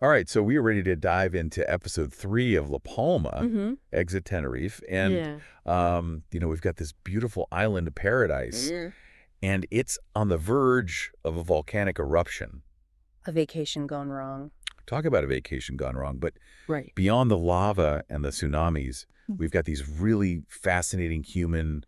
All right, so we are ready to dive into episode 3 of La Palma, Exit Tenerife. And, Yeah. we've got this beautiful island paradise, and it's on the verge of a volcanic eruption. A vacation gone wrong. Talk about a vacation gone wrong. But Right. beyond the lava and the tsunamis, we've got these really fascinating human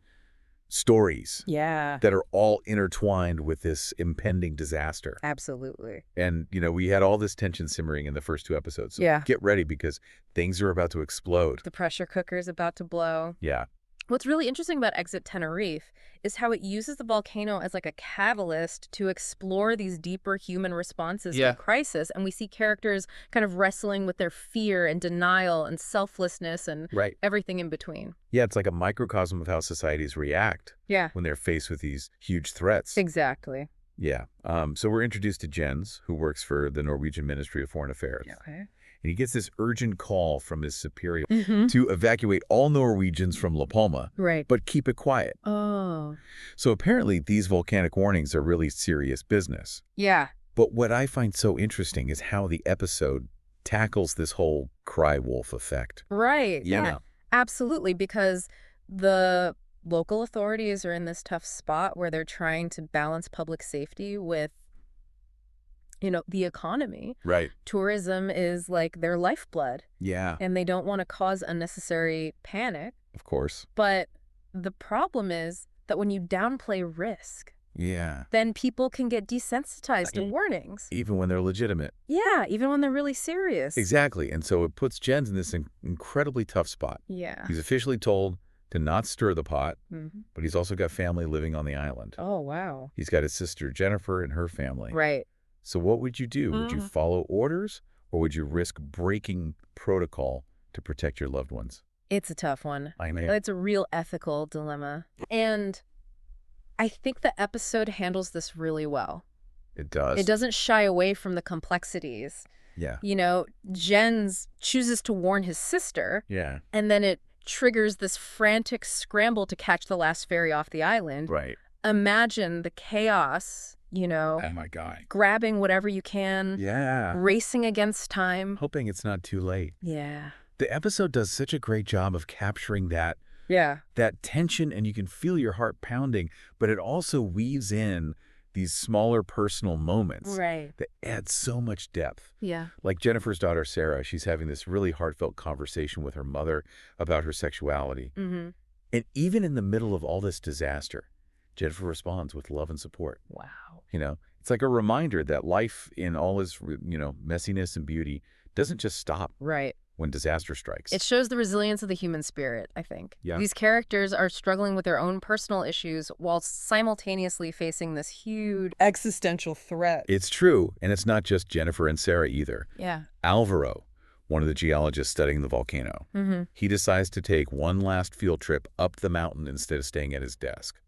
stories Yeah, that are all intertwined with this impending disaster. absolutely. And, we had all this tension simmering in the first 2 episodes. So Yeah. get ready because things are about to explode. The pressure cooker's about to blow. Yeah. What's really interesting about Exit Tenerife is how it uses the volcano as like a catalyst to explore these deeper human responses Yeah. to crisis. And we see characters kind of wrestling with their fear and denial and selflessness and Right. everything in between. Yeah, it's like a microcosm of how societies react Yeah, when they're faced with these huge threats. exactly. Yeah. So we're introduced to Jens, who works for the Norwegian Ministry of Foreign Affairs. Okay. And he gets this urgent call from his superior Mm-hmm. to evacuate all Norwegians from La Palma, Right. but keep it quiet. Oh. So apparently these volcanic warnings are really serious business. Yeah. But what I find so interesting is how the episode tackles this whole cry wolf effect. Right. You Yeah. know. Absolutely, because the local authorities are in this tough spot where they're trying to balance public safety with, the economy. Right. Tourism is like their lifeblood, Yeah, and they don't want to cause unnecessary panic. of course. But the problem is that when you downplay risk, Yeah. then people can get desensitized to warnings. Even when they're legitimate. Yeah, even when they're really serious. Exactly. And so it puts Jens in this incredibly tough spot. Yeah. He's officially told to not stir the pot, Mhm. but he's also got family living on the island. Oh, wow. He's got his sister Jennifer and her family. Right. So what would you do? Would you follow orders or would you risk breaking protocol to protect your loved ones? It's a tough one. I mean, It's a real ethical dilemma. And I think the episode handles this really well. it does. It doesn't shy away from the complexities. Yeah. Jens chooses to warn his sister, Yeah. and then it triggers this frantic scramble to catch the last ferry off the island. Right. Imagine the chaos, Oh my God. grabbing whatever you can, Yeah. racing against time. Hoping it's not too late. Yeah. The episode does such a great job of capturing that Yeah. tension, and you can feel your heart pounding, but it also weaves in these smaller personal moments Right. that add so much depth. Yeah. Like Jennifer's daughter, Sara, she's having this really heartfelt conversation with her mother about her sexuality. Mm-hmm. And even in the middle of all this disaster, Jennifer responds with love and support. Wow. It's like a reminder that life in all its, messiness and beauty doesn't just stop Right. when disaster strikes. It shows the resilience of the human spirit, I think. Yeah. These characters are struggling with their own personal issues while simultaneously facing this huge existential threat. It's true, and it's not just Jennifer and Sara either. Yeah. Alvaro, one of the geologists studying the volcano, Mm-hmm. he decides to take one last field trip up the mountain instead of staying at his desk.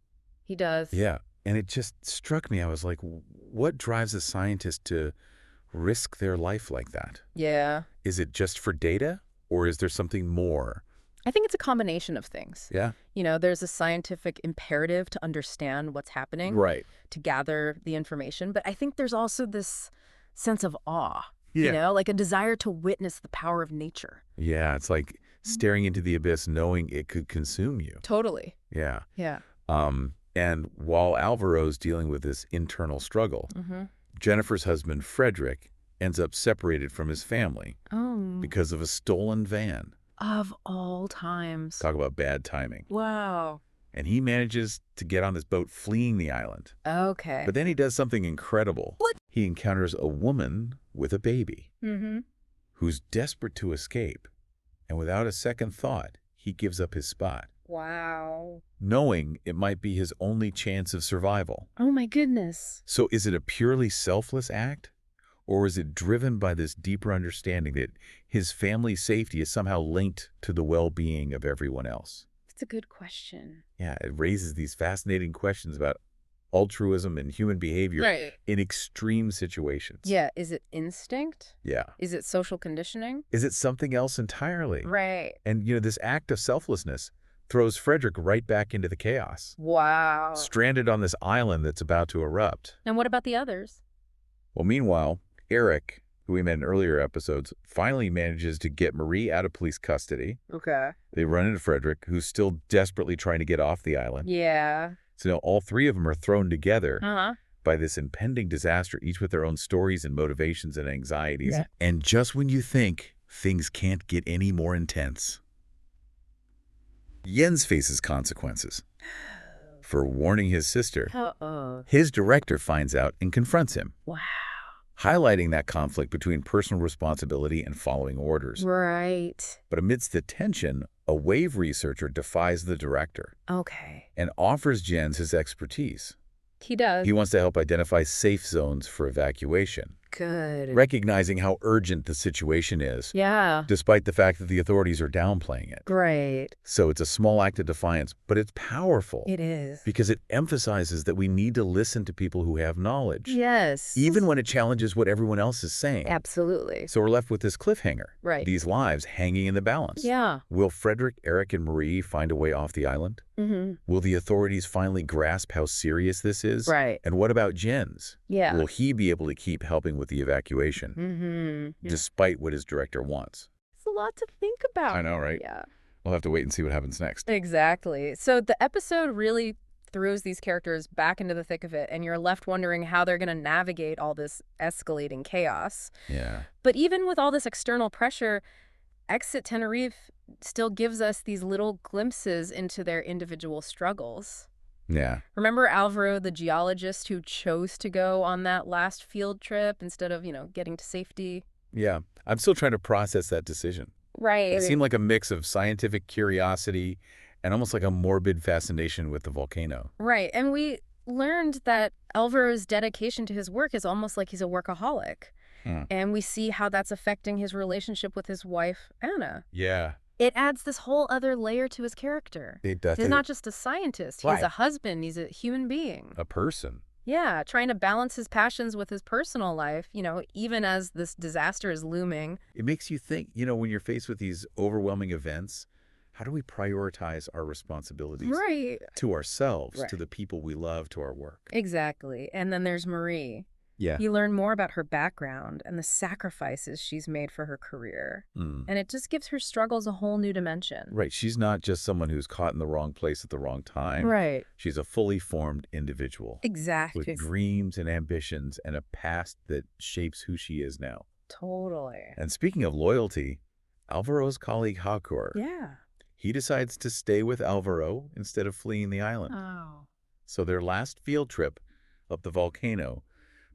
He does. Yeah, and it just struck me. I was like, what drives a scientist to risk their life like that? Yeah. Is it just for data, or is there something more? I think it's a combination of things. Yeah. There's a scientific imperative to understand what's happening, Right. to gather the information. But I think there's also this sense of awe, Yeah. like a desire to witness the power of nature. Yeah, it's like staring into the abyss knowing it could consume you. Totally. Yeah. Yeah. And while Alvaro's dealing with this internal struggle, Mm-hmm. Jennifer's husband, Frederick, ends up separated from his family Oh. because of a stolen van. Of all times. Talk about bad timing. Wow. And he manages to get on this boat fleeing the island. Okay. But then he does something incredible. What? He encounters a woman with a baby Mm-hmm. who's desperate to escape. And without a second thought, he gives up his spot, Wow. knowing it might be his only chance of survival. Oh my goodness. So is it a purely selfless act? Or is it driven by this deeper understanding that his family's safety is somehow linked to the well-being of everyone else? That's a good question. Yeah, it raises these fascinating questions about altruism and human behavior Right. in extreme situations. Yeah. Is it instinct? Yeah. Is it social conditioning? Is it something else entirely? Right. And, this act of selflessness throws Frederick right back into the chaos, Wow. stranded on this island that's about to erupt. And what about the others? Well, meanwhile, Eric, who we met in earlier episodes, finally manages to get Marie out of police custody. Okay. They run into Frederick, who's still desperately trying to get off the island. Yeah. So now all three of them are thrown together Uh-huh. by this impending disaster, each with their own stories and motivations and anxieties. Yeah. And just when you think things can't get any more intense, Jens faces consequences for warning his sister. Uh-oh. His director finds out and confronts him, Wow. highlighting that conflict between personal responsibility and following orders. Right. But amidst the tension, a wave researcher defies the director Okay. and offers Jens his expertise. He does. He wants to help identify safe zones for evacuation, Good. recognizing how urgent the situation is, Yeah. despite the fact that the authorities are downplaying it. Great. So it's a small act of defiance, but it's powerful It is. because it emphasizes that we need to listen to people who have knowledge, Yes. even when it challenges what everyone else is saying. Absolutely. So we're left with this cliffhanger, Right. these lives hanging in the balance. Yeah. Will Frederick, Eric, and Marie find a way off the island? Mm-hmm. Will the authorities finally grasp how serious this is? Right. And what about Jens? Yeah. Will he be able to keep helping with the evacuation, Mm-hmm. despite what his director wants? It's a lot to think about. I know, right? Yeah. We'll have to wait and see what happens next. Exactly. So the episode really throws these characters back into the thick of it, and you're left wondering how they're going to navigate all this escalating chaos. Yeah. But even with all this external pressure, Exit Tenerife still gives us these little glimpses into their individual struggles. Yeah. Remember Alvaro, the geologist who chose to go on that last field trip instead of, getting to safety? Yeah. I'm still trying to process that decision. Right. It seemed like a mix of scientific curiosity and almost like a morbid fascination with the volcano. Right. And we learned that Alvaro's dedication to his work is almost like he's a workaholic. And we see how that's affecting his relationship with his wife, Anna. Yeah. It adds this whole other layer to his character. It does. He's not just a scientist. He's Right. a husband. He's a human being. A person. Yeah, trying to balance his passions with his personal life, even as this disaster is looming. It makes you think, when you're faced with these overwhelming events, how do we prioritize our responsibilities Right. to ourselves, Right. to the people we love, to our work? Exactly. And then there's Marie. Yeah. You learn more about her background and the sacrifices she's made for her career. And it just gives her struggles a whole new dimension. Right. She's not just someone who's caught in the wrong place at the wrong time. Right. She's a fully formed individual Exactly. with dreams and ambitions and a past that shapes who she is now. Totally. And speaking of loyalty, Alvaro's colleague Hakor, Yeah. he decides to stay with Alvaro instead of fleeing the island. Oh. So their last field trip up the volcano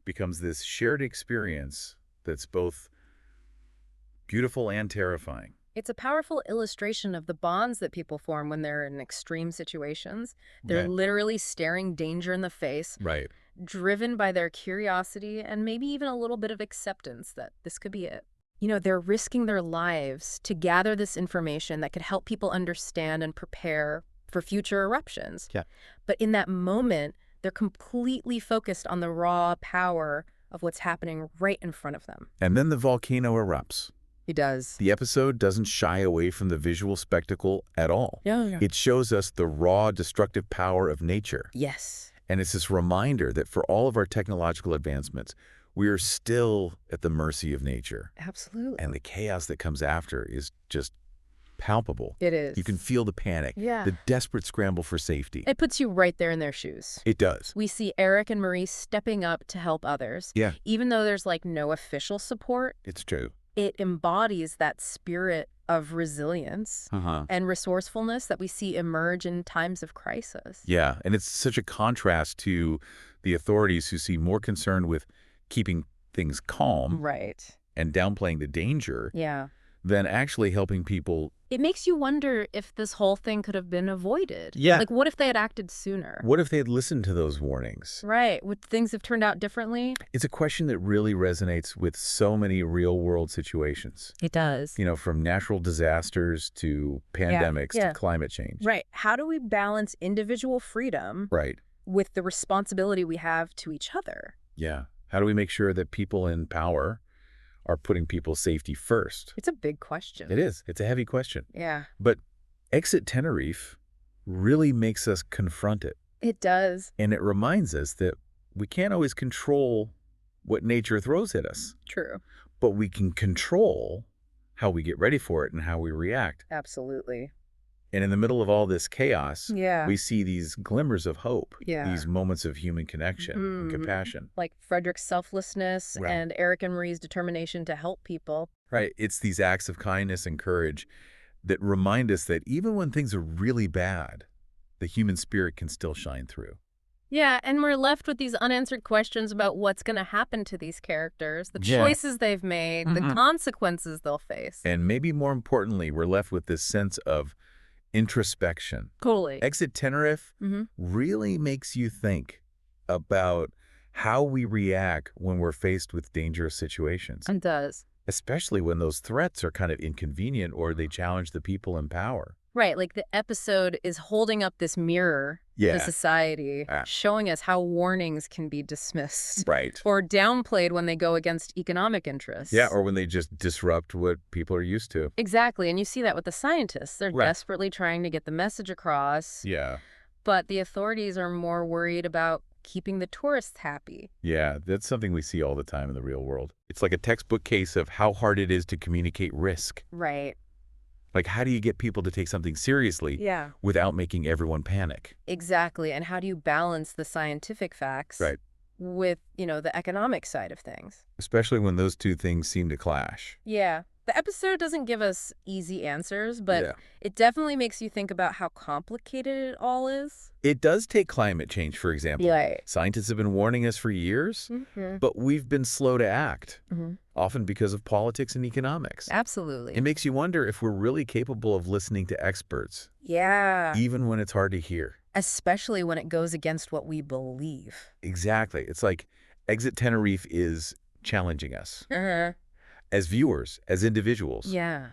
becomes this shared experience that's both beautiful and terrifying. It's a powerful illustration of the bonds that people form when they're in extreme situations. They're Okay. literally staring danger in the face, Right. driven by their curiosity and maybe even a little bit of acceptance that this could be it. They're risking their lives to gather this information that could help people understand and prepare for future eruptions. Yeah. But in that moment, they're completely focused on the raw power of what's happening right in front of them. And then the volcano erupts. It does. The episode doesn't shy away from the visual spectacle at all. Yeah. It shows us the raw, destructive power of nature. Yes. And it's this reminder that for all of our technological advancements, we are still at the mercy of nature. Absolutely. And the chaos that comes after is just palpable. It is. You can feel the panic, Yeah. the desperate scramble for safety. It puts you right there in their shoes. It does. We see Eric and Marie stepping up to help others. Yeah. Even though there's no official support, It's true. it embodies that spirit of resilience and resourcefulness that we see emerge in times of crisis. Yeah, and it's such a contrast to the authorities who seem more concerned with keeping things calm Right. and downplaying the danger Yeah. than actually helping people. It makes you wonder if this whole thing could have been avoided. Yeah. What if they had acted sooner? What if they had listened to those warnings? Right. Would things have turned out differently? It's a question that really resonates with so many real-world situations. It does. From natural disasters to pandemics Yeah. to climate change. Right. How do we balance individual freedom Right. with the responsibility we have to each other? Yeah. How do we make sure that people in power are putting people's safety first? It's a big question. It is. It's a heavy question. Yeah. But Exit Tenerife really makes us confront it. It does. And it reminds us that we can't always control what nature throws at us. True. but we can control how we get ready for it and how we react. Absolutely. And in the middle of all this chaos, Yeah. we see these glimmers of hope, Yeah. these moments of human connection and compassion. Like Frederick's selflessness Right. and Eric and Marie's determination to help people. Right. It's these acts of kindness and courage that remind us that even when things are really bad, the human spirit can still shine through. Yeah, and we're left with these unanswered questions about what's going to happen to these characters, the Yeah. choices they've made, the consequences they'll face. And maybe more importantly, we're left with this sense of introspection. Totally. Exit Tenerife really makes you think about how we react when we're faced with dangerous situations, It does. especially when those threats are kind of inconvenient or they challenge the people in power. Right, like the episode is holding up this mirror to society, showing us how warnings can be dismissed. Right. Or downplayed when they go against economic interests. Yeah, or when they just disrupt what people are used to. Exactly, and you see that with the scientists. They're Right. desperately trying to get the message across. Yeah. But the authorities are more worried about keeping the tourists happy. Yeah, that's something we see all the time in the real world. It's like a textbook case of how hard it is to communicate risk. Right. Like, how do you get people to take something seriously Yeah. without making everyone panic? Exactly, and how do you balance the scientific facts Right. with, the economic side of things? Especially when those two things seem to clash. Yeah. The episode doesn't give us easy answers, but Yeah. it definitely makes you think about how complicated it all is. It does take climate change, for example. Right. Scientists have been warning us for years, but we've been slow to act, often because of politics and economics. Absolutely. It makes you wonder if we're really capable of listening to experts, Yeah. even when it's hard to hear. Especially when it goes against what we believe. Exactly. It's like Exit Tenerife is challenging us. As viewers, as individuals, Yeah.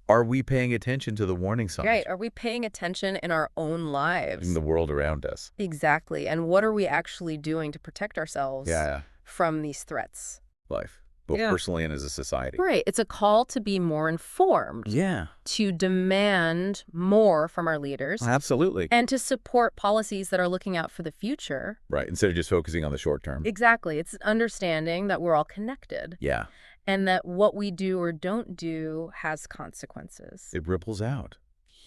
are we paying attention to the warning signs Right. Are we paying attention in our own lives? in the world around us? Exactly. And what are we actually doing to protect ourselves Yeah, from these threats? life, both Yeah. personally and as a society. Right. It's a call to be more informed, Yeah, to demand more from our leaders, absolutely. and to support policies that are looking out for the future. Right, instead of just focusing on the short term. Exactly. It's understanding that we're all connected Yeah, and that what we do or don't do has consequences. it ripples out.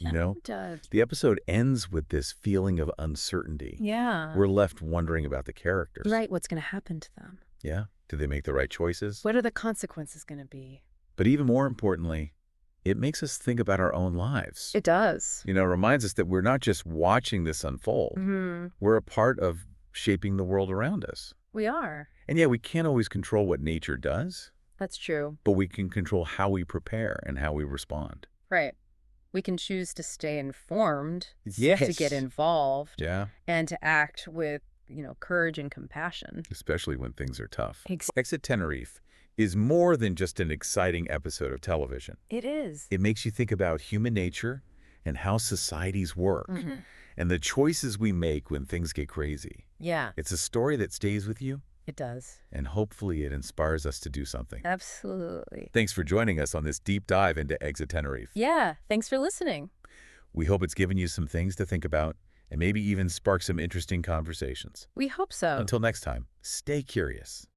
It does. The episode ends with this feeling of uncertainty. Yeah. We're left wondering about the characters. Right. What's going to happen to them? Yeah, do they make the right choices? What are the consequences going to be? But even more importantly, it makes us think about our own lives. It does. It reminds us that we're not just watching this unfold. We're a part of shaping the world around us. We are. And yeah, we can't always control what nature does, That's true. but we can control how we prepare and how we respond. Right. We can choose to stay informed, to Yes. get involved, Yeah, and to act with, courage and compassion. especially when things are tough. Exactly. Exit Tenerife is more than just an exciting episode of television. It is. It makes you think about human nature and how societies work and the choices we make when things get crazy. Yeah, It's a story that stays with you, it does. and hopefully it inspires us to do something. Absolutely. Thanks for joining us on this deep dive into Exit Tenerife. Yeah, thanks for listening. We hope it's given you some things to think about and maybe even spark some interesting conversations. We hope so. Until next time, stay curious.